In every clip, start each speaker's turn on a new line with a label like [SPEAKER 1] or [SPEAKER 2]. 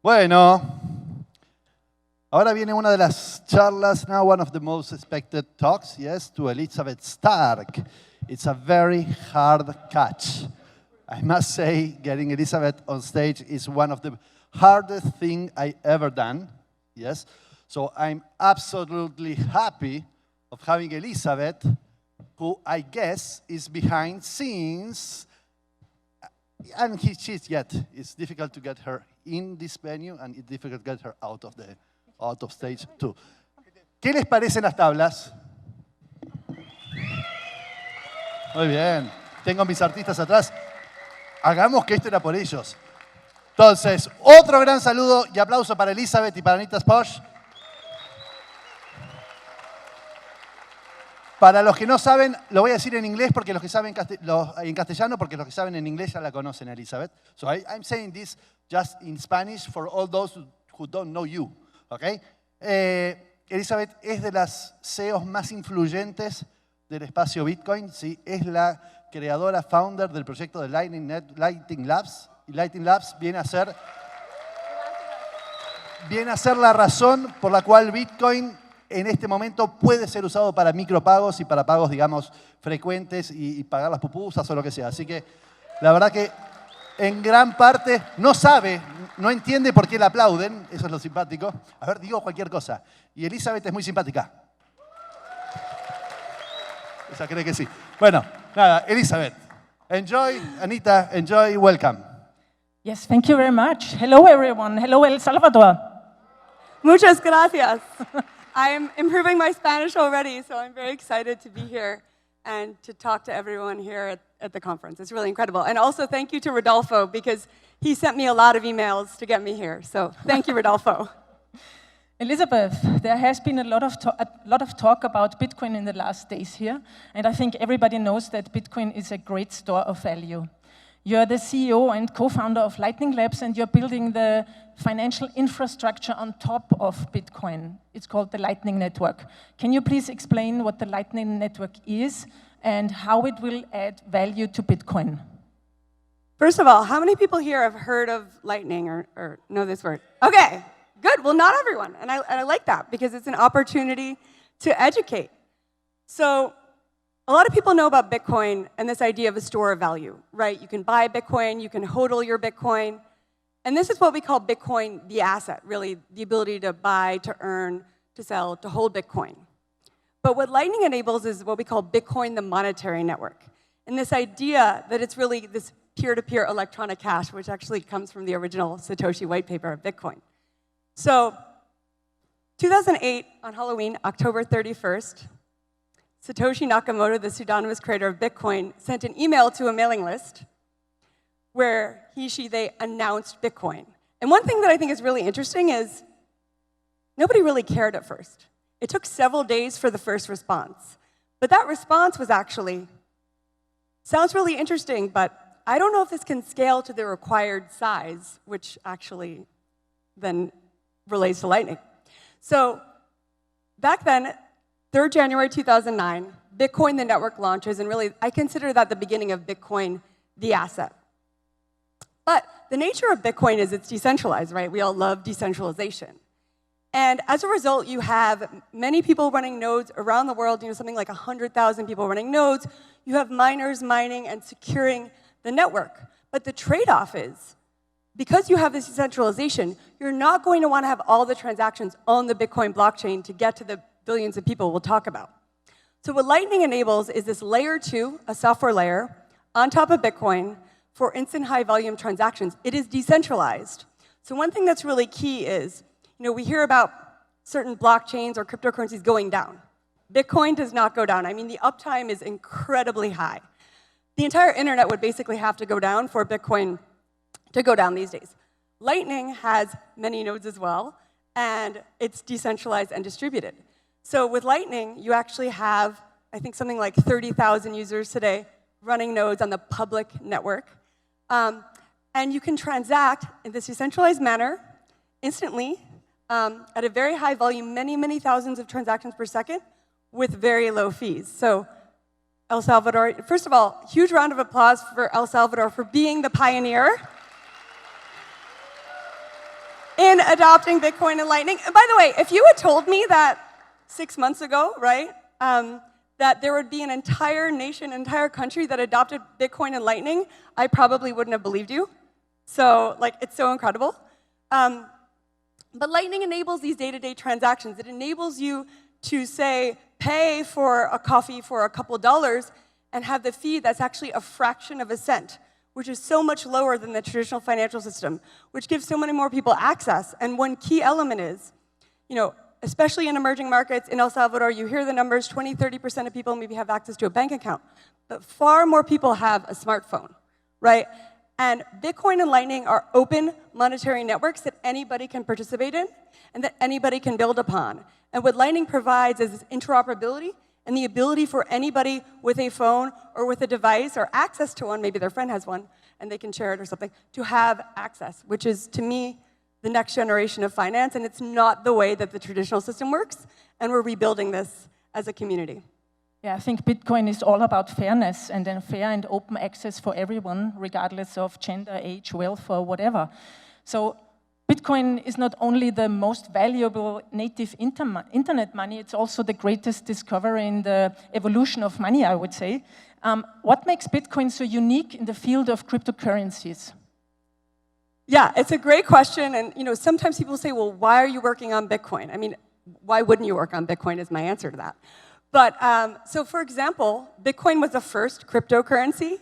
[SPEAKER 1] Bueno, ahora viene una de las charlas, now one of the most expected talks, yes, to Elizabeth Stark. It's a very hard catch. I must say, getting Elizabeth on stage is one of the hardest thing I ever done, yes. So I'm absolutely happy of having Elizabeth, who I guess is behind scenes, and it's difficult to get her in this venue, and it's difficult to get her out of stage too. ¿Qué les parecen las tablas? Muy bien. Tengo mis artistas atrás. Hagamos que esto era por ellos. Entonces, otro gran saludo y aplauso para Elizabeth y para Anita Sposh. Para los que no saben, lo voy a decir en inglés porque los que saben en castellano, porque los que saben en inglés ya la conocen, Elizabeth. So I'm saying this just in Spanish for all those who don't know you. Okay? Elizabeth es de las CEOs más influyentes del espacio Bitcoin. ¿Sí? Es la creadora, founder del proyecto de Lightning Labs. Y Lightning Labs viene a ser la razón por la cual Bitcoin en este momento puede ser usado para micropagos y para pagos, digamos, frecuentes y pagar las pupusas o lo que sea. Así que la verdad que en gran parte no entiende por qué la aplauden, eso es lo simpático. A ver, digo cualquier cosa. Y Elizabeth es muy simpática. Ella cree que sí. Bueno, nada, Elizabeth. Enjoy, Anita, enjoy, welcome.
[SPEAKER 2] Yes, thank you very much. Hello, everyone. Hello, El Salvador.
[SPEAKER 3] Muchas gracias. I'm improving my Spanish already, so I'm very excited to be here and to talk to everyone here at the conference. It's really incredible. And also thank you to Rodolfo, because he sent me a lot of emails to get me here. So thank you, Rodolfo.
[SPEAKER 2] Elizabeth, there has been a lot of talk about Bitcoin in the last days here, and I think everybody knows that Bitcoin is a great store of value. You're the CEO and co-founder of Lightning Labs, and you're building the financial infrastructure on top of Bitcoin. It's called the Lightning Network. Can you please explain what the Lightning Network is and how it will add value to Bitcoin?
[SPEAKER 3] First of all, how many people here have heard of Lightning or know this word? Okay, good. Well, not everyone, and I like that because it's an opportunity to educate. So a lot of people know about Bitcoin and this idea of a store of value, right? You can buy Bitcoin, you can hodl your Bitcoin, and this is what we call Bitcoin, the asset, really, the ability to buy, to earn, to sell, to hold Bitcoin. But what Lightning enables is what we call Bitcoin, the monetary network. And this idea that it's really this peer-to-peer electronic cash, which actually comes from the original Satoshi white paper of Bitcoin. So 2008, on Halloween, October 31st, Satoshi Nakamoto, the pseudonymous creator of Bitcoin, sent an email to a mailing list where they announced Bitcoin. And one thing that I think is really interesting is nobody really cared at first. It took several days for the first response. But that response was actually, sounds really interesting, but I don't know if this can scale to the required size, which actually then relates to Lightning. So back then, 3rd January 2009, Bitcoin, the network launches, and really, I consider that the beginning of Bitcoin, the asset. But the nature of Bitcoin is it's decentralized, right? We all love decentralization. And as a result, you have many people running nodes around the world, something like 100,000 people running nodes. You have miners mining and securing the network. But the trade-off is, because you have this decentralization, you're not going to want to have all the transactions on the Bitcoin blockchain to get to the billions of people we'll talk about. So what Lightning enables is this layer 2, a software layer, on top of Bitcoin for instant high-volume transactions. It is decentralized. So one thing that's really key is, we hear about certain blockchains or cryptocurrencies going down. Bitcoin does not go down. I mean, the uptime is incredibly high. The entire internet would basically have to go down for Bitcoin to go down these days. Lightning has many nodes as well, and it's decentralized and distributed. So with Lightning, you actually have, I think, something like 30,000 users today running nodes on the public network. And you can transact in this decentralized manner instantly at a very high volume, many, many thousands of transactions per second with very low fees. So El Salvador, first of all, huge round of applause for El Salvador for being the pioneer. begin adopting Bitcoin and Lightning. And by the way, if you had told me that 6 months ago, right, that there would be an entire nation, entire country that adopted Bitcoin and Lightning, I probably wouldn't have believed you. So, like, it's so incredible. But Lightning enables these day-to-day transactions. It enables you to, say, pay for a coffee for a couple dollars and have the fee that's actually a fraction of a cent, which is so much lower than the traditional financial system, which gives so many more people access. And one key element is, you know, especially in emerging markets, in El Salvador, you hear the numbers, 20, 30% of people maybe have access to a bank account. But far more people have a smartphone, right? And Bitcoin and Lightning are open monetary networks that anybody can participate in and that anybody can build upon. And what Lightning provides is this interoperability and the ability for anybody with a phone or with a device or access to one, maybe their friend has one, and they can share it or something, to have access, which is, to me, the next generation of finance, and it's not the way that the traditional system works, and we're rebuilding this as a community.
[SPEAKER 2] Yeah, I think Bitcoin is all about fairness and then fair and open access for everyone, regardless of gender, age, wealth, or whatever. So Bitcoin is not only the most valuable native internet money, it's also the greatest discovery in the evolution of money, I would say. What makes Bitcoin so unique in the field of cryptocurrencies?
[SPEAKER 3] Yeah, it's a great question, and you know, sometimes people say, well, why are you working on Bitcoin? I mean, why wouldn't you work on Bitcoin is my answer to that. But, so for example, Bitcoin was the first cryptocurrency.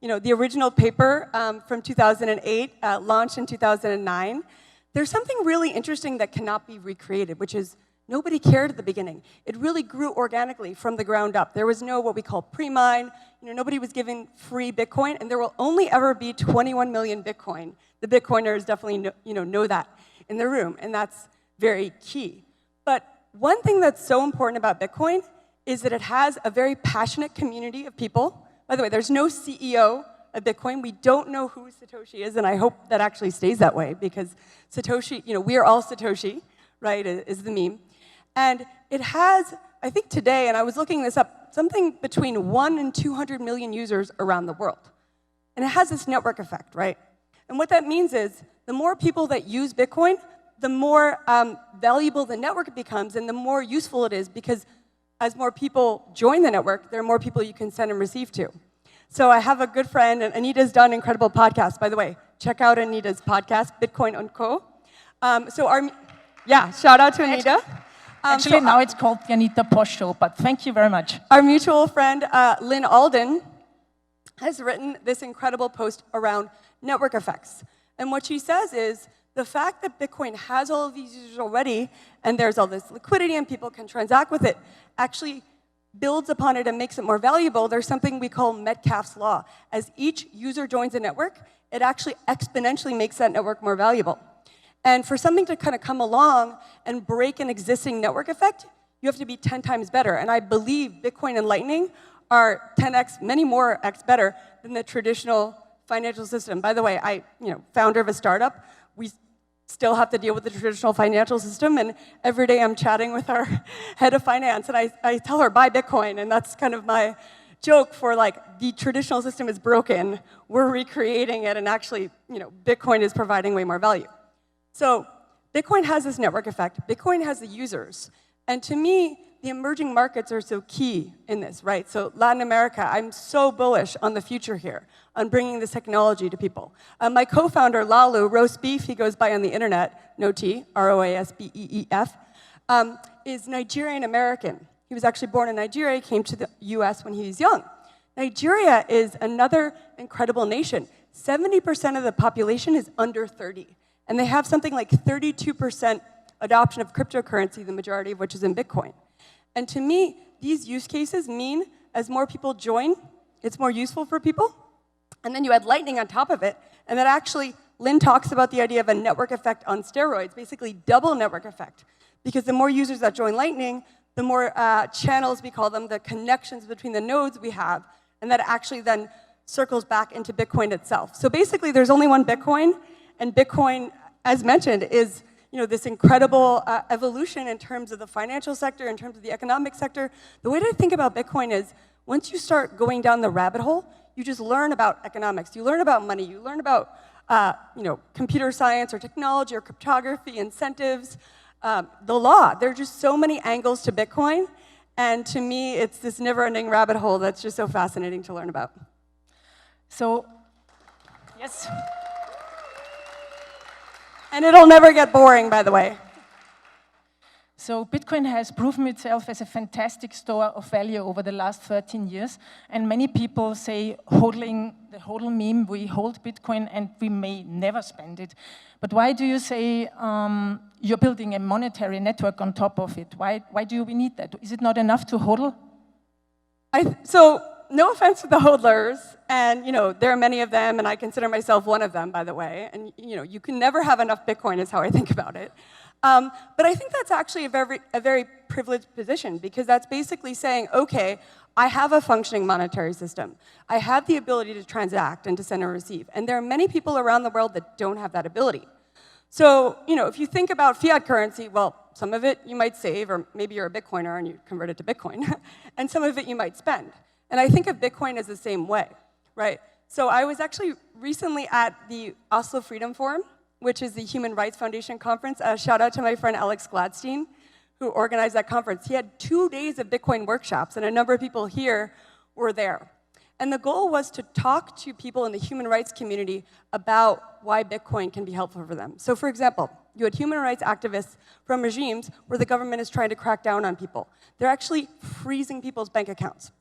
[SPEAKER 3] You know, the original paper from 2008 launched in 2009. There's something really interesting that cannot be recreated, which is nobody cared at the beginning. It really grew organically from the ground up. There was no what we call pre-mine. You know, nobody was given free Bitcoin, and there will only ever be 21 million Bitcoin. The Bitcoiners definitely know that in the room, and that's very key. But one thing that's so important about Bitcoin is that it has a very passionate community of people. By the way, there's no CEO of Bitcoin. We don't know who Satoshi is, and I hope that actually stays that way, because Satoshi, you know, we are all Satoshi, right, is the meme. And it has, I think today, and I was looking this up, something between 1 and 200 million users around the world. And it has this network effect, right? And what that means is the more people that use Bitcoin, the more valuable the network becomes and the more useful it is, because as more people join the network, there are more people you can send and receive to. So I have a good friend, and Anita's done incredible podcasts. By the way, check out Anita's podcast, Bitcoin & Co. Shout out to Anita.
[SPEAKER 2] Actually, now it's called the Anita Posh Show, but thank you very much.
[SPEAKER 3] Our mutual friend, Lynn Alden, has written this incredible post around network effects. And what she says is, the fact that Bitcoin has all of these users already, and there's all this liquidity and people can transact with it, actually builds upon it and makes it more valuable. There's something we call Metcalfe's law. As each user joins a network, it actually exponentially makes that network more valuable. And for something to kind of come along and break an existing network effect, you have to be 10 times better. And I believe Bitcoin and Lightning are 10x, many more x better than the traditional financial system. By the way, founder of a startup, we still have to deal with the traditional financial system, and every day I'm chatting with our head of finance, and I tell her, buy Bitcoin, and that's kind of my joke for, like, the traditional system is broken, we're recreating it, and actually, Bitcoin is providing way more value. So Bitcoin has this network effect, Bitcoin has the users, and to me, the emerging markets are so key in this, right? So Latin America, I'm so bullish on the future here, on bringing this technology to people. My co-founder, Lalu, roast beef, he goes by on the internet, no T, R-O-A-S-B-E-E-F, is Nigerian-American. He was actually born in Nigeria, came to the US when he was young. Nigeria is another incredible nation. 70% of the population is under 30, and they have something like 32% adoption of cryptocurrency, the majority of which is in Bitcoin. And to me, these use cases mean as more people join, it's more useful for people. And then you add Lightning on top of it, and that actually, Lynn talks about the idea of a network effect on steroids, basically double network effect. Because the more users that join Lightning, the more channels, we call them, the connections between the nodes we have, and that actually then circles back into Bitcoin itself. So basically, there's only one Bitcoin, and Bitcoin, as mentioned, is this incredible evolution in terms of the financial sector, in terms of the economic sector. The way to think about Bitcoin is, once you start going down the rabbit hole, you just learn about economics, you learn about money, you learn about computer science or technology or cryptography, incentives, the law. There are just so many angles to Bitcoin. And to me, it's this never-ending rabbit hole that's just so fascinating to learn about.
[SPEAKER 2] So, yes.
[SPEAKER 3] And it'll never get boring, by the way.
[SPEAKER 2] So Bitcoin has proven itself as a fantastic store of value over the last 13 years. And many people say, hodling, the hodl meme, we hold Bitcoin and we may never spend it. But why do you say you're building a monetary network on top of it? Why do we need that? Is it not enough to hodl?
[SPEAKER 3] So no offense to the hodlers, and there are many of them, and I consider myself one of them, by the way. And you can never have enough Bitcoin is how I think about it. But I think that's actually a very privileged position, because that's basically saying, okay, I have a functioning monetary system. I have the ability to transact and to send and receive. And there are many people around the world that don't have that ability. So, if you think about fiat currency, well, some of it you might save, or maybe you're a Bitcoiner and you convert it to Bitcoin, and some of it you might spend. And I think of Bitcoin as the same way, right? So I was actually recently at the Oslo Freedom Forum, which is the Human Rights Foundation conference. Shout out to my friend Alex Gladstein, who organized that conference. He had 2 days of Bitcoin workshops, and a number of people here were there. And the goal was to talk to people in the human rights community about why Bitcoin can be helpful for them. So for example, you had human rights activists from regimes where the government is trying to crack down on people. They're actually freezing people's bank accounts.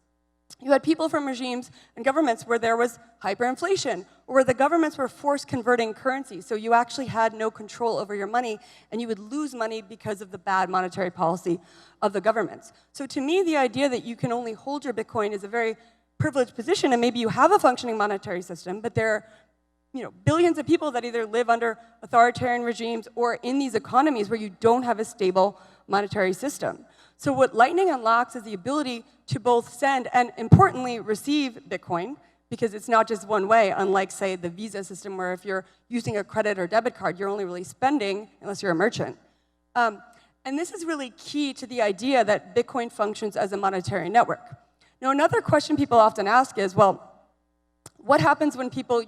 [SPEAKER 3] You had people from regimes and governments where there was hyperinflation, or where the governments were forced converting currency, so you actually had no control over your money, and you would lose money because of the bad monetary policy of the governments. So to me, the idea that you can only hold your Bitcoin is a very privileged position, and maybe you have a functioning monetary system, but there are billions of people that either live under authoritarian regimes or in these economies where you don't have a stable monetary system. So what Lightning unlocks is the ability to both send and, importantly, receive Bitcoin, because it's not just one way, unlike, say, the Visa system, where if you're using a credit or debit card, you're only really spending unless you're a merchant. And this is really key to the idea that Bitcoin functions as a monetary network. Now, another question people often ask is, well, what happens when people,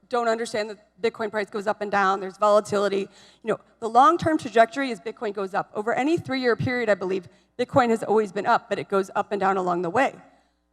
[SPEAKER 3] don't understand that Bitcoin price goes up and down, there's volatility? The long-term trajectory is Bitcoin goes up. Over any 3-year period, I believe, Bitcoin has always been up, but it goes up and down along the way.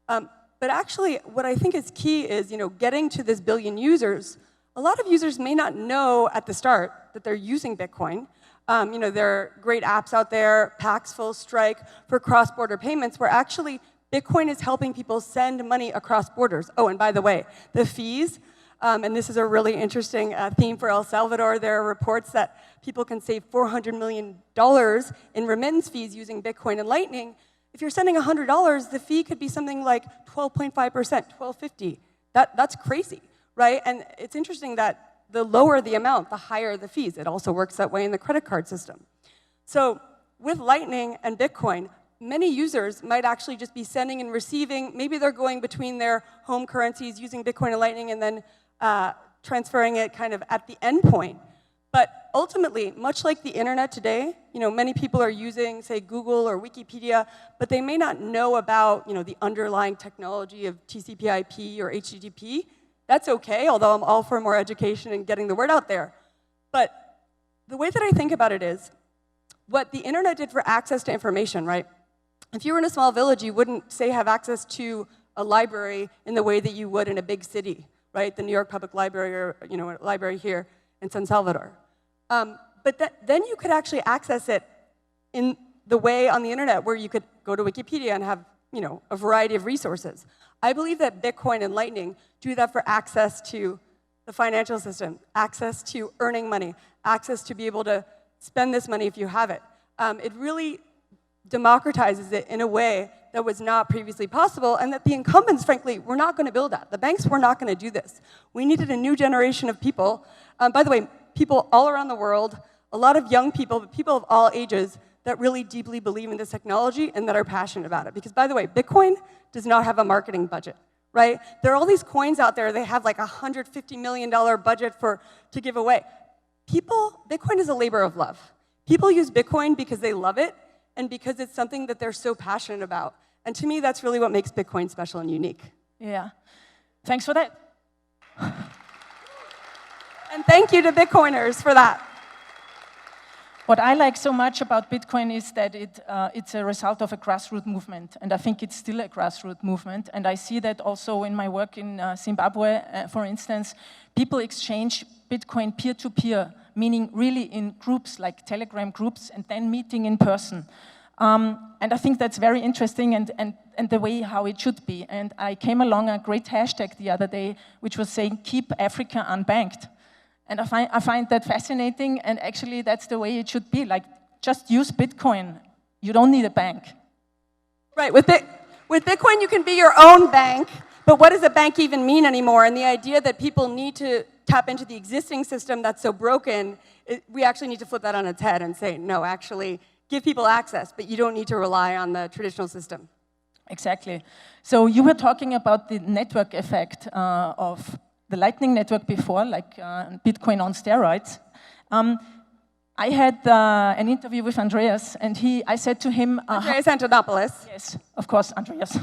[SPEAKER 3] But actually, what I think is key is, getting to this billion users. A lot of users may not know at the start that they're using Bitcoin. There are great apps out there, Paxful, Strike, for cross-border payments, where actually Bitcoin is helping people send money across borders. Oh, and by the way, the fees, and this is a really interesting theme for El Salvador. There are reports that people can save $400 million in remittance fees using Bitcoin and Lightning. If you're sending $100, the fee could be something like 12.5%, $12.50. That's crazy, right? And it's interesting that the lower the amount, the higher the fees. It also works that way in the credit card system. So with Lightning and Bitcoin, many users might actually just be sending and receiving. Maybe they're going between their home currencies using Bitcoin and Lightning and then transferring it kind of at the end point. But ultimately, much like the internet today, many people are using, say, Google or Wikipedia, but they may not know about, the underlying technology of TCP/IP or HTTP. That's okay, although I'm all for more education and getting the word out there. But the way that I think about it is, what the internet did for access to information, right? If you were in a small village, you wouldn't, say, have access to a library in the way that you would in a big city, right? The New York Public Library, or a library here in San Salvador. But then you could actually access it in the way on the internet where you could go to Wikipedia and have, a variety of resources. I believe that Bitcoin and Lightning do that for access to the financial system, access to earning money, access to be able to spend this money if you have it. It really democratizes it in a way that was not previously possible, and that the incumbents, frankly, were not going to build that. The banks were not going to do this. We needed a new generation of people. By the way, people all around the world, a lot of young people, but people of all ages, that really deeply believe in this technology and that are passionate about it. Because, by the way, Bitcoin does not have a marketing budget, right? There are all these coins out there. They have like a $150 million budget to give away. Bitcoin is a labor of love. People use Bitcoin because they love it and because it's something that they're so passionate about. And to me, that's really what makes Bitcoin special and unique.
[SPEAKER 2] Yeah. Thanks for that.
[SPEAKER 3] And thank you to Bitcoiners for that.
[SPEAKER 2] What I like so much about Bitcoin is that it's a result of a grassroots movement, and I think it's still a grassroots movement. And I see that also in my work in Zimbabwe, for instance, people exchange Bitcoin peer-to-peer, meaning really in groups like Telegram groups, and then meeting in person. And I think that's very interesting and the way how it should be. And I came along a great hashtag the other day, which was saying, "Keep Africa unbanked." And I find that fascinating, and actually that's the way it should be. Like, just use Bitcoin. You don't need a bank.
[SPEAKER 3] Right, with Bitcoin you can be your own bank, but what does a bank even mean anymore? And the idea that people need to tap into the existing system that's so broken, we actually need to flip that on its head and say, no, actually, give people access, but you don't need to rely on the traditional system.
[SPEAKER 2] Exactly. So you were talking about the network effect of the Lightning Network before, like Bitcoin on steroids. I had an interview with Andreas, and I said to him...
[SPEAKER 3] Andreas Antonopoulos.
[SPEAKER 2] Yes, of course, Andreas.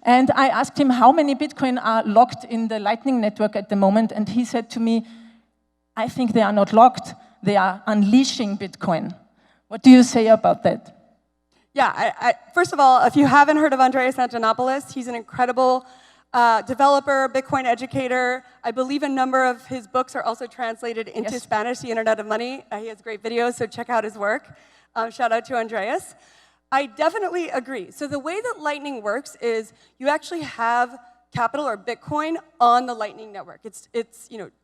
[SPEAKER 2] And I asked him how many Bitcoin are locked in the Lightning Network at the moment, and he said to me, I think they are not locked, they are unleashing Bitcoin. What do you say about that?
[SPEAKER 3] Yeah, first of all, if you haven't heard of Andreas Antonopoulos, he's an incredible developer, Bitcoin educator. I believe a number of his books are also translated into Spanish, The Internet of Money. He has great videos, so check out his work. Shout out to Andreas. I definitely agree. So the way that Lightning works is you actually have capital or Bitcoin on the Lightning network. It's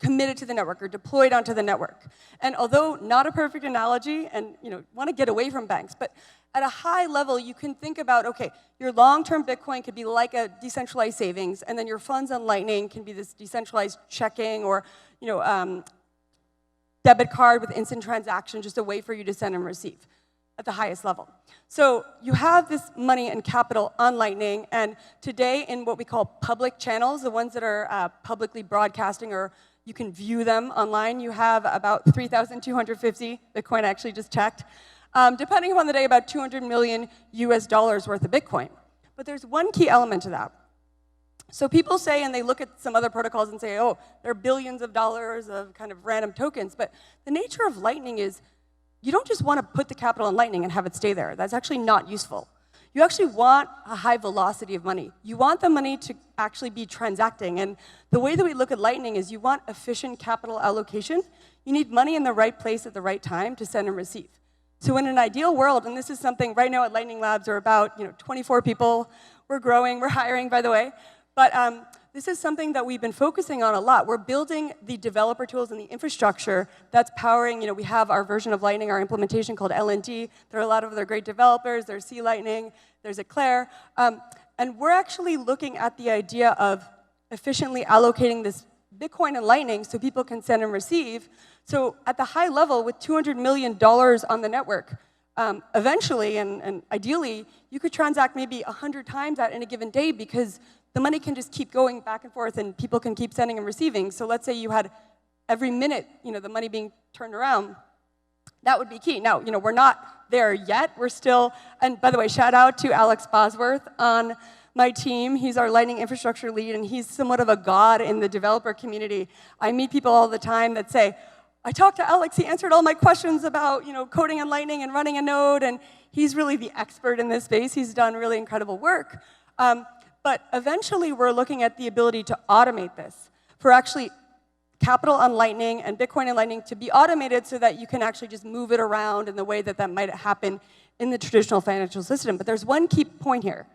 [SPEAKER 3] committed to the network or deployed onto the network. And although not a perfect analogy, and want to get away from banks, but at a high level, you can think about, okay, your long-term Bitcoin could be like a decentralized savings, and then your funds on Lightning can be this decentralized checking or debit card with instant transaction, just a way for you to send and receive at the highest level. So you have this money and capital on Lightning, and today in what we call public channels, the ones that are publicly broadcasting or you can view them online, you have about 3,250 Bitcoin, I actually just checked. Depending upon the day, about $200 million US worth of Bitcoin. But there's one key element to that. So people say, and they look at some other protocols and say, oh, there are billions of dollars of kind of random tokens. But the nature of Lightning is you don't just want to put the capital in Lightning and have it stay there. That's actually not useful. You actually want a high velocity of money. You want the money to actually be transacting. And the way that we look at Lightning is you want efficient capital allocation. You need money in the right place at the right time to send and receive. So in an ideal world, and this is something right now at Lightning Labs are about 24 people. We're growing, we're hiring, by the way. But this is something that we've been focusing on a lot. We're building the developer tools and the infrastructure that's powering, we have our version of Lightning, our implementation called LND. There are a lot of other great developers. There's C Lightning, there's Eclair. And we're actually looking at the idea of efficiently allocating this Bitcoin and Lightning so people can send and receive. So at the high level, with $200 million on the network, eventually and ideally, you could transact maybe 100 times that in a given day because the money can just keep going back and forth and people can keep sending and receiving. So let's say you had every minute, the money being turned around. That would be key. Now, we're not there yet. We're still, and by the way, shout out to Alex Bosworth on my team. He's our Lightning infrastructure lead, and he's somewhat of a god in the developer community. I meet people all the time that say, I talked to Alex, he answered all my questions about coding on Lightning and running a node, and he's really the expert in this space. He's done really incredible work. But eventually, we're looking at the ability to automate this for actually capital on Lightning and Bitcoin and Lightning to be automated so that you can actually just move it around in the way that might happen in the traditional financial system. But there's one key point here.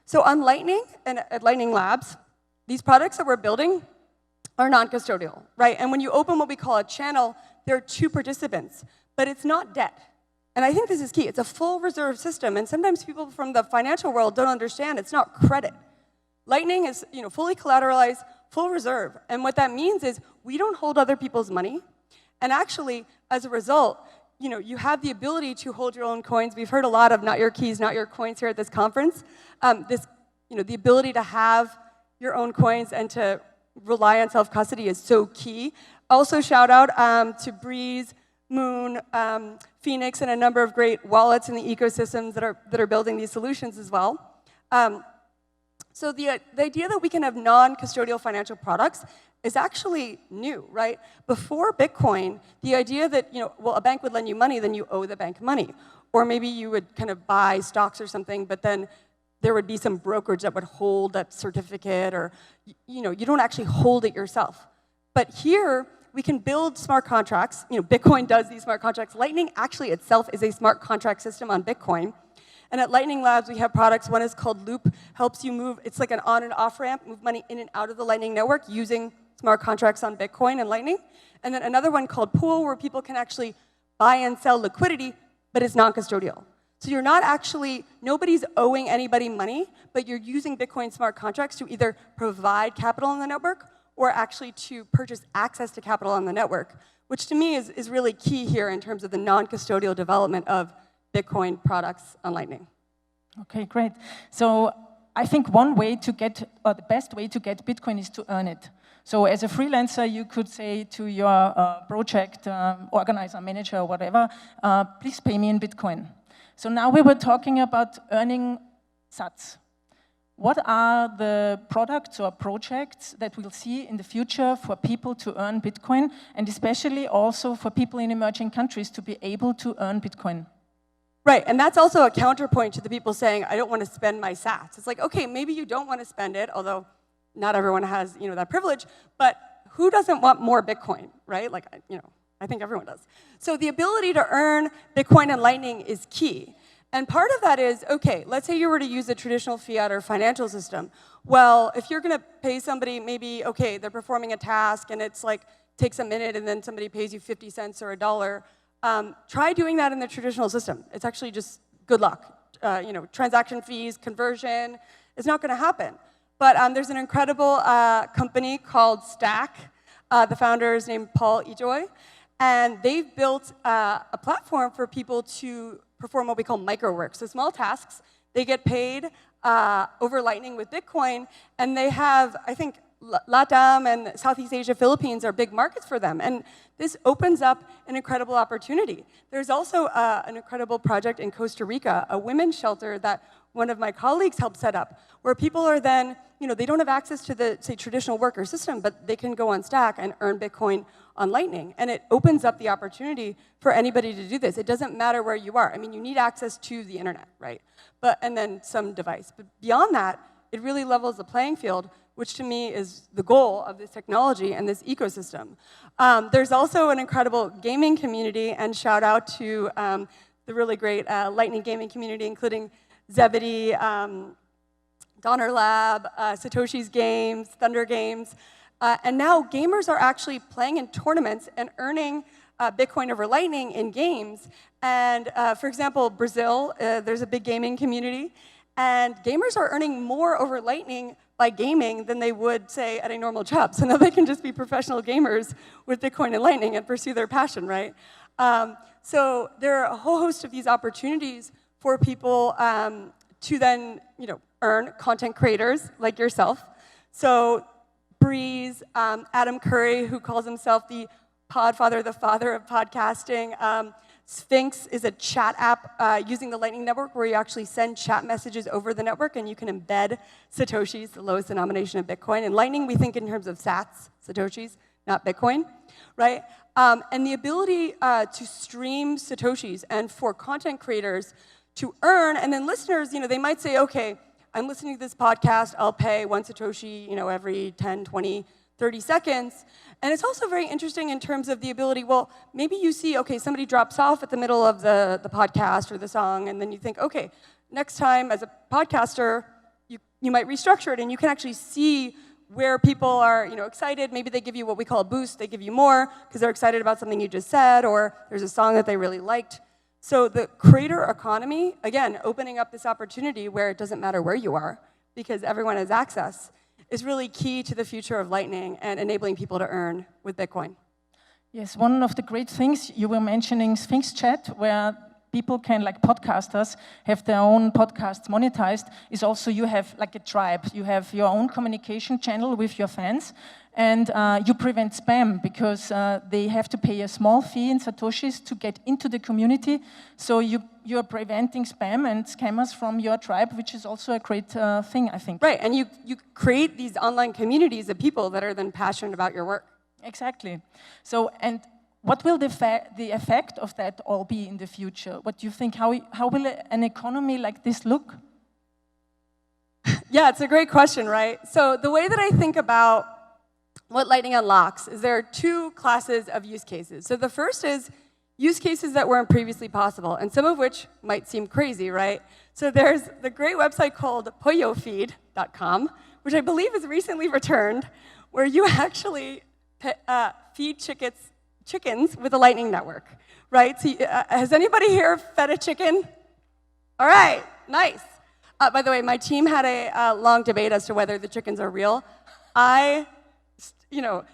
[SPEAKER 3] So on Lightning and at Lightning Labs, these products that we're building are non-custodial, right? And when you open what we call a channel, there are two participants, but it's not debt. And I think this is key. It's a full reserve system, and sometimes people from the financial world don't understand it's not credit. Lightning is fully collateralized, full reserve. And what that means is we don't hold other people's money. And actually, as a result, you have the ability to hold your own coins. We've heard a lot of not your keys, not your coins here at this conference. The ability to have your own coins and to rely on self-custody is so key. Also, shout out to Breeze, Moon, Phoenix, and a number of great wallets in the ecosystems that are building these solutions as well. So the idea that we can have non-custodial financial products is actually new, right? Before Bitcoin, the idea that, a bank would lend you money, then you owe the bank money. Or maybe you would kind of buy stocks or something, but then there would be some brokerage that would hold that certificate, or, you don't actually hold it yourself. But here, we can build smart contracts. Bitcoin does these smart contracts. Lightning actually itself is a smart contract system on Bitcoin. And at Lightning Labs, we have products. One is called Loop, helps you move. It's like an on and off ramp, move money in and out of the Lightning network using smart contracts on Bitcoin and Lightning. And then another one called Pool, where people can actually buy and sell liquidity, but it's non-custodial. So you're not actually, nobody's owing anybody money, but you're using Bitcoin smart contracts to either provide capital in the network or actually to purchase access to capital on the network, which to me is really key here in terms of the non-custodial development of Bitcoin products on Lightning.
[SPEAKER 2] Okay, great. So I think one way to get, or the best way to get Bitcoin is to earn it. So as a freelancer, you could say to your project organizer, manager, or whatever, please pay me in Bitcoin. So now we were talking about earning sats. What are the products or projects that we'll see in the future for people to earn Bitcoin, and especially also for people in emerging countries to be able to earn Bitcoin?
[SPEAKER 3] Right, and that's also a counterpoint to the people saying, I don't want to spend my sats. It's like, okay, maybe you don't want to spend it, although not everyone has, that privilege, but who doesn't want more Bitcoin, right? Like, I think everyone does. So the ability to earn Bitcoin and Lightning is key. And part of that is, okay, let's say you were to use a traditional fiat or financial system. Well, if you're going to pay somebody, maybe, okay, they're performing a task, and it's like, takes a minute, and then somebody pays you 50 cents or $1, try doing that in the traditional system. It's actually just good luck. Transaction fees, conversion, it's not going to happen. But there's an incredible company called Stack. The founder is named Paul Ejoy. And they've built a platform for people to perform what we call microwork. So small tasks, they get paid over Lightning with Bitcoin. And they have, I think, LATAM and Southeast Asia, Philippines are big markets for them. And this opens up an incredible opportunity. There's also an incredible project in Costa Rica, a women's shelter that one of my colleagues helped set up, where people are then, they don't have access to the, say, traditional worker system, but they can go on Stack and earn Bitcoin on Lightning. And it opens up the opportunity for anybody to do this. It doesn't matter where you are. I mean, you need access to the internet, right? And then some device. But beyond that, it really levels the playing field, which to me is the goal of this technology and this ecosystem. There's also an incredible gaming community, and shout out to the really great Lightning gaming community, including Zebedee, Donner Lab, Satoshi's Games, Thunder Games. And now gamers are actually playing in tournaments and earning Bitcoin over Lightning in games. And for example, Brazil, there's a big gaming community. And gamers are earning more over Lightning by gaming than they would, say, at a normal job. So now they can just be professional gamers with Bitcoin and Lightning and pursue their passion, right? So there are a whole host of these opportunities for people to then, earn, content creators like yourself. So Breeze, Adam Curry, who calls himself the Podfather, the father of podcasting. Sphinx is a chat app using the Lightning Network where you actually send chat messages over the network, and you can embed Satoshis, the lowest denomination of Bitcoin. And Lightning, we think in terms of sats, Satoshis, not Bitcoin, right? And the ability to stream Satoshis and for content creators to earn, and then listeners, they might say, okay, I'm listening to this podcast, I'll pay 1 Satoshi, every 10, 20, 30 seconds. And it's also very interesting in terms of the ability, well, maybe you see, okay, somebody drops off at the middle of the podcast or the song, and then you think, okay, next time as a podcaster, you might restructure it, and you can actually see where people are excited. Maybe they give you what we call a boost, they give you more because they're excited about something you just said, or there's a song that they really liked. So the creator economy, again, opening up this opportunity where it doesn't matter where you are because everyone has access, is really key to the future of Lightning and enabling people to earn with Bitcoin.
[SPEAKER 2] Yes, one of the great things, you were mentioning Sphinx Chat, where people can, like podcasters, have their own podcasts monetized, is also you have like a tribe. You have your own communication channel with your fans, and you prevent spam because they have to pay a small fee in Satoshis to get into the community. So you're preventing spam and scammers from your tribe, which is also a great thing, I think.
[SPEAKER 3] Right, and you create these online communities of people that are then passionate about your work.
[SPEAKER 2] Exactly. So, and what will the effect of that all be in the future? What do you think? How will an economy like this look?
[SPEAKER 3] Yeah, it's a great question, right? So the way that I think about what Lightning unlocks is there are two classes of use cases. So the first is use cases that weren't previously possible, and some of which might seem crazy, right? So there's the great website called pollofeed.com, which I believe is recently returned, where you actually feed chickens with a Lightning network, right? So has anybody here fed a chicken? All right, nice. By the way, my team had a long debate as to whether the chickens are real. I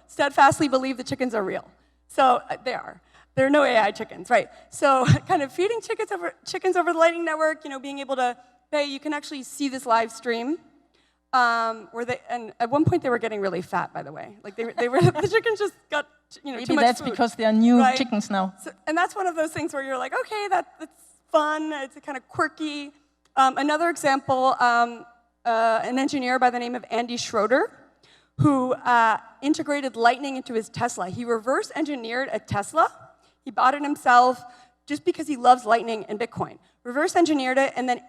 [SPEAKER 3] steadfastly believe the chickens are real. So they are. There are no AI chickens, right? So kind of feeding chickens over the Lightning network, being able to pay, you can actually see this live stream. And at one point they were getting really fat, by the way. Like they were the chickens just got
[SPEAKER 2] Maybe
[SPEAKER 3] too much
[SPEAKER 2] that's
[SPEAKER 3] food,
[SPEAKER 2] because they are new
[SPEAKER 3] right?
[SPEAKER 2] chickens now.
[SPEAKER 3] So, and that's one of those things where you're like, okay, that's fun. It's kind of quirky. Another example, an engineer by the name of Andy Schroeder, who integrated Lightning into his Tesla. He reverse engineered a Tesla. He bought it himself just because he loves Lightning and Bitcoin. Reverse engineered it and then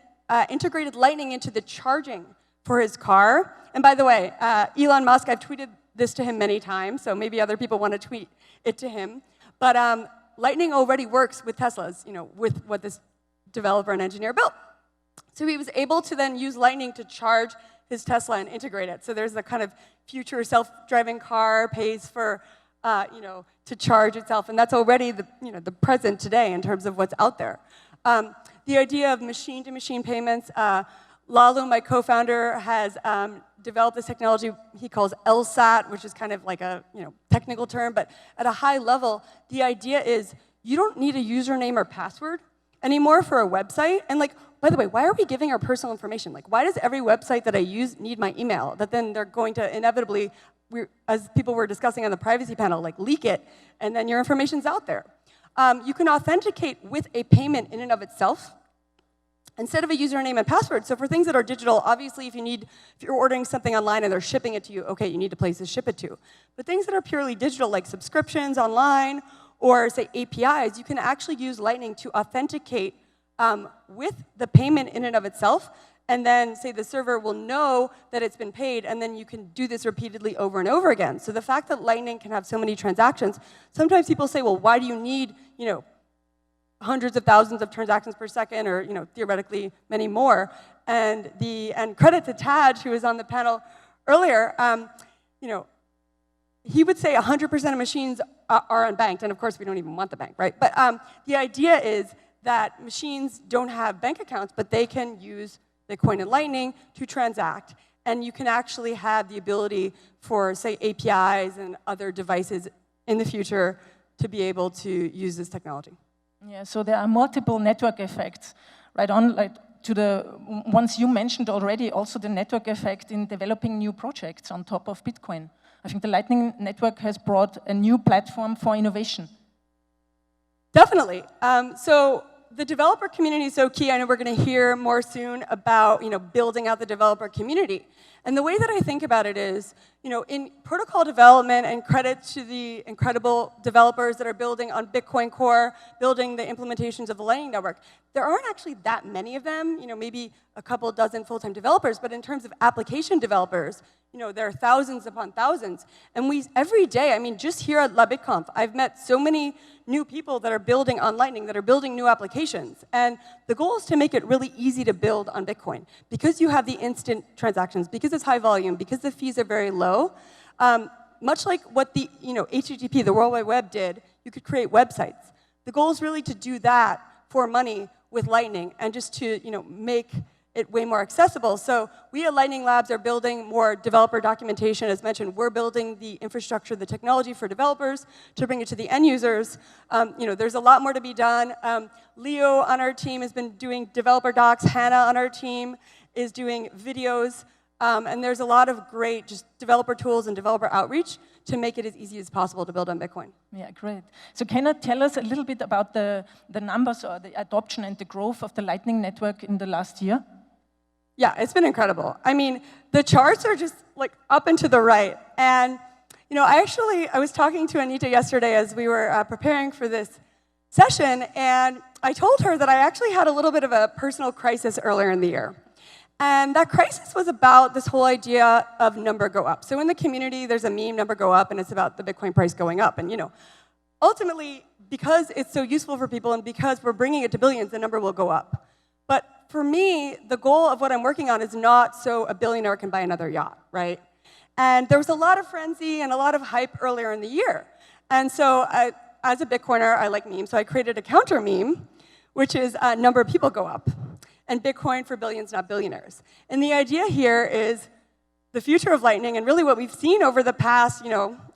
[SPEAKER 3] integrated Lightning into the charging for his car. And by the way, Elon Musk, I've tweeted this to him many times, so maybe other people want to tweet it to him. But Lightning already works with Teslas, with what this developer and engineer built. So he was able to then use Lightning to charge his Tesla and integrate it. So there's the kind of future self-driving car pays for, to charge itself, and that's already the present today in terms of what's out there. The idea of machine-to-machine payments, Lalu, my co-founder, has developed this technology he calls LSAT, which is kind of like a technical term, but at a high level, the idea is you don't need a username or password anymore for a website. And by the way, why are we giving our personal information? Why does every website that I use need my email? That then they're going to inevitably, as people were discussing on the privacy panel, leak it, and then your information's out there. You can authenticate with a payment in and of itself, instead of a username and password. So for things that are digital, obviously if you're ordering something online and they're shipping it to you, okay, you need a place to ship it to. But things that are purely digital, like subscriptions online, or say APIs, you can actually use Lightning to authenticate with the payment in and of itself, and then say the server will know that it's been paid, and then you can do this repeatedly over and over again. So the fact that Lightning can have so many transactions, sometimes people say, well, why do you need, hundreds of thousands of transactions per second, or theoretically many more? And credit to Taj, who was on the panel earlier. He would say 100% of machines are unbanked, and of course we don't even want the bank, right? But the idea is that machines don't have bank accounts, but they can use Bitcoin and Lightning to transact, and you can actually have the ability for, say, APIs and other devices in the future to be able to use this technology.
[SPEAKER 2] Yeah, so there are multiple network effects, right on, to the ones you mentioned already, also the network effect in developing new projects on top of Bitcoin. I think the Lightning Network has brought a new platform for innovation.
[SPEAKER 3] Definitely. So the developer community is so key. I know we're going to hear more soon about building out the developer community. And the way that I think about it is, in protocol development, and credit to the incredible developers that are building on Bitcoin Core, building the implementations of the Lightning Network, there aren't actually that many of them, maybe a couple dozen full-time developers, but in terms of application developers, there are thousands upon thousands. And every day, just here at La Bitconf, I've met so many new people that are building on Lightning, that are building new applications. And the goal is to make it really easy to build on Bitcoin. Because you have the instant transactions, because it's high volume, because the fees are very low, much like what the HTTP, the World Wide Web, did, you could create websites. The goal is really to do that for money with Lightning, and just to make it way more accessible. So we at Lightning Labs are building more developer documentation. As mentioned, we're building the infrastructure, the technology for developers to bring it to the end users. There's a lot more to be done. Leo on our team has been doing developer docs. Hannah on our team is doing videos. And there's a lot of great just developer tools and developer outreach to make it as easy as possible to build on Bitcoin.
[SPEAKER 2] Yeah, great. So can you tell us a little bit about the numbers or the adoption and the growth of the Lightning Network in the last year?
[SPEAKER 3] Yeah, it's been incredible. I mean, the charts are just like up and to the right. And, I was talking to Anita yesterday as we were preparing for this session, and I told her that I actually had a little bit of a personal crisis earlier in the year. And that crisis was about this whole idea of number go up. So in the community, there's a meme, number go up, and it's about the Bitcoin price going up. And, ultimately, because it's so useful for people and because we're bringing it to billions, the number will go up. But for me, the goal of what I'm working on is not so a billionaire can buy another yacht, right? And there was a lot of frenzy and a lot of hype earlier in the year. And so as a Bitcoiner, I like memes, so I created a counter meme, which is number of people go up, and Bitcoin for billions, not billionaires. And the idea here is the future of Lightning, and really what we've seen over the past,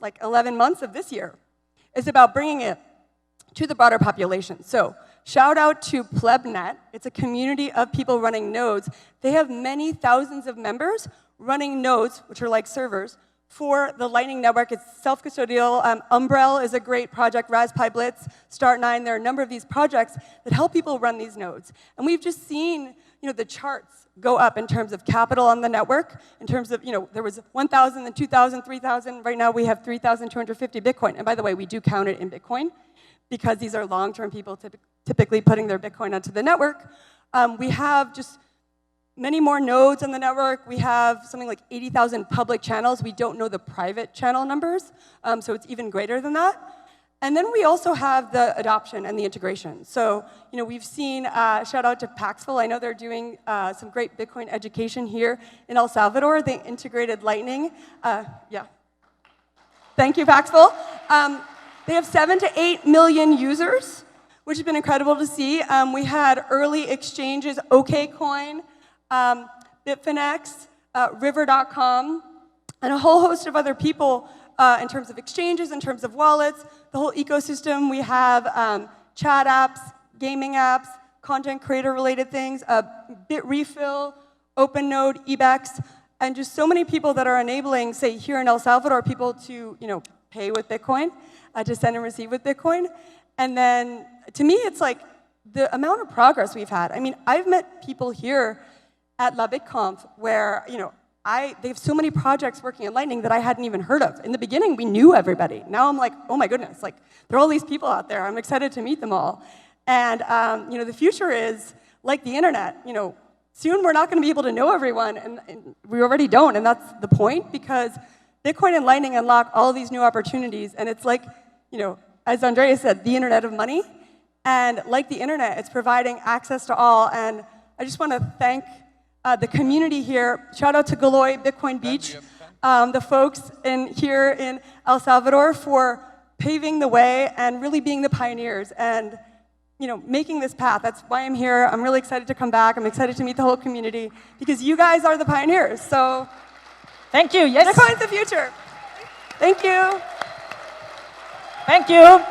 [SPEAKER 3] like 11 months of this year, is about bringing it to the broader population. So shout out to PlebNet. It's a community of people running nodes. They have many thousands of members running nodes, which are like servers, for the Lightning Network. It's self-custodial. Umbrel is a great project, Raspberry Blitz, Start9. There are a number of these projects that help people run these nodes. And we've just seen the charts go up in terms of capital on the network, in terms of, there was 1,000, then 2,000, 3,000. Right now we have 3,250 Bitcoin. And by the way, we do count it in Bitcoin because these are long-term people typically putting their Bitcoin onto the network. We have just many more nodes on the network. We have something like 80,000 public channels. We don't know the private channel numbers, so it's even greater than that. And then we also have the adoption and the integration. So, we've seen, shout out to Paxful. I know they're doing some great Bitcoin education here in El Salvador. They integrated Lightning. Yeah. Thank you, Paxful. They have 7 to 8 million users, which has been incredible to see. We had early exchanges, OKCoin, Bitfinex, River.com, and a whole host of other people in terms of exchanges, in terms of wallets, the whole ecosystem. We have chat apps, gaming apps, content creator-related things, BitRefill, OpenNode, Ebex, and just so many people that are enabling, say, here in El Salvador, people to pay with Bitcoin, to send and receive with Bitcoin. And then, to me, it's like the amount of progress we've had. I mean, I've met people here at La BitConf where, they have so many projects working on Lightning that I hadn't even heard of. In the beginning, we knew everybody. Now I'm like, oh my goodness, like, there are all these people out there. I'm excited to meet them all. And, the future is like the internet. Soon we're not going to be able to know everyone, and we already don't, and that's the point, because Bitcoin and Lightning unlock all these new opportunities, and it's like, as Andrea said, the internet of money. And like the internet, it's providing access to all. And I just want to thank the community here. Shout out to Galoy, Bitcoin Beach, the folks here in El Salvador for paving the way and really being the pioneers and making this path. That's why I'm here. I'm really excited to come back. I'm excited to meet the whole community because you guys are the pioneers. So
[SPEAKER 2] thank you. Yes.
[SPEAKER 3] Bitcoin's the future. Thank you.
[SPEAKER 2] Thank you.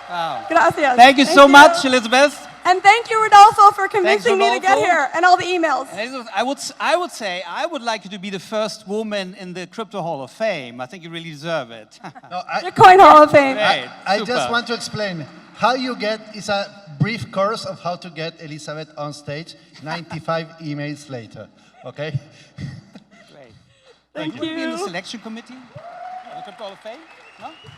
[SPEAKER 4] Wow.
[SPEAKER 3] Gracias.
[SPEAKER 4] Thank you so much, Elizabeth.
[SPEAKER 3] And thank you, Rodolfo, for convincing me to get here and all the emails.
[SPEAKER 4] I would say I would like you to be the first woman in the Crypto Hall of Fame. I think you really deserve it.
[SPEAKER 1] No,
[SPEAKER 3] Bitcoin Hall of Fame.
[SPEAKER 1] I just want to explain how you get is a brief course of how to get Elizabeth on stage 95 emails later. Okay?
[SPEAKER 4] Great.
[SPEAKER 3] Thank
[SPEAKER 4] Would you be in the
[SPEAKER 3] you.
[SPEAKER 4] selection committee of the Crypto Hall of Fame? No?